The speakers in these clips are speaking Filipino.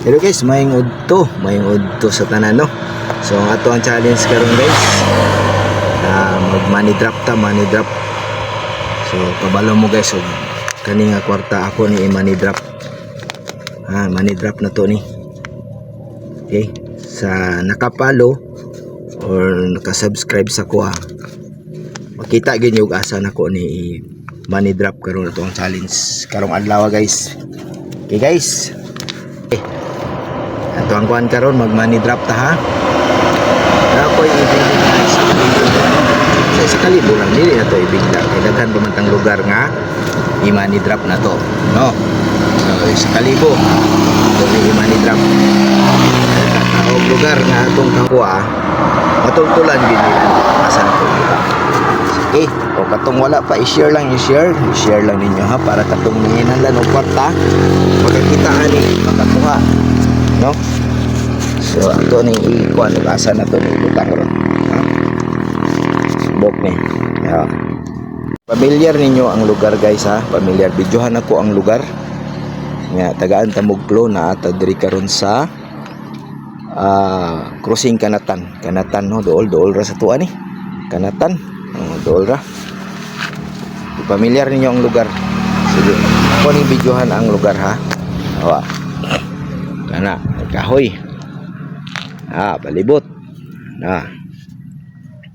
Hello guys, mayong udto sa tanan no. So ang ato ang challenge karon guys, mag money drop. So kabalo mo guys, so kani nga kwarta ako ni money drop. Money drop na to ni. Okay, sa nakapalo or nakasubscribe sa ko makita gyud yung asa nako ni money drop karon ato ang challenge karong adlaw guys. Okay guys, ato ang kuan karon mag money drop ta ha. Ako'y ibigay guys sa kalibo lang dili na to ibigda kay daghan pa man tang lugar nga i-money drop na to no. So sa kalibo to ni i-money drop ang lugar nga atong kakuha matultulan gid nila asan to. Okay, o katong wala pa i-share lang ninyo ha para katong nanginahanglan og kwarta magkakita ani makakuha no. So ato ni ikuan asa na to ni butang ron ha. Bok ni familiar ninyo ang lugar guys ha, familiar videohan ako ang lugar nga tagaan Tamuglo na ata diri karon sa crossing Kanatan no, dool ra sa tuwa ni Kanatan, dool ra. Familiar ninyo ang lugar, sige ako ni videohan ang lugar ha. Kana kahoy palibot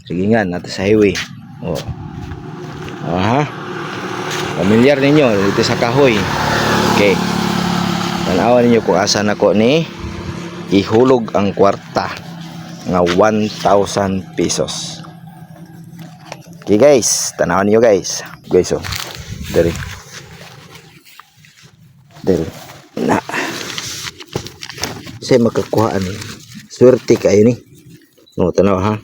sige nga nato sa highway familiar ninyo dito sa kahoy. Okay, tanawan ninyo kung asa nako ni ihulog ang kwarta nga 1,000 pesos. Okay guys, tanawan niyo guys dari na say makakuhaan swerte kayo ni no, tanaw ha.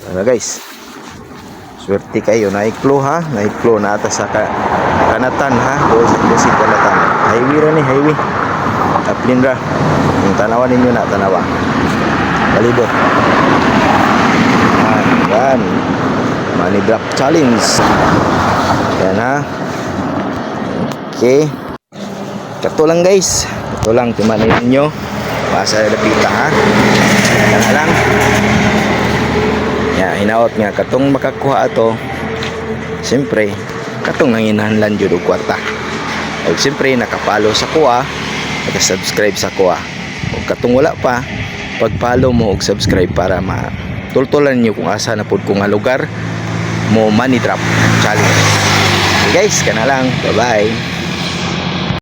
Tanaw guys, swerte kayo na iklo ha, na ata sa Kanatan ha, doon sa Kanatan highway ra ni highway aplin ra yung tanawan ninyo na tanawa palibot yan money drop challenge yan ha. Okay, kato lang guys, kato lang timanin ninyo basa lapita ha. Yan lang ya, hinaot nga katong makakuha ato siyempre katong nanginahanglan jud og kwarta o siyempre nakapalo sa kuha, naka-subscribe sa kuha o katong wala pa pag-follow mo og subscribe para matultulan niyo kung asa na pud ko nga lugar mo money drop challenge. Okay guys, kana lang, bye bye.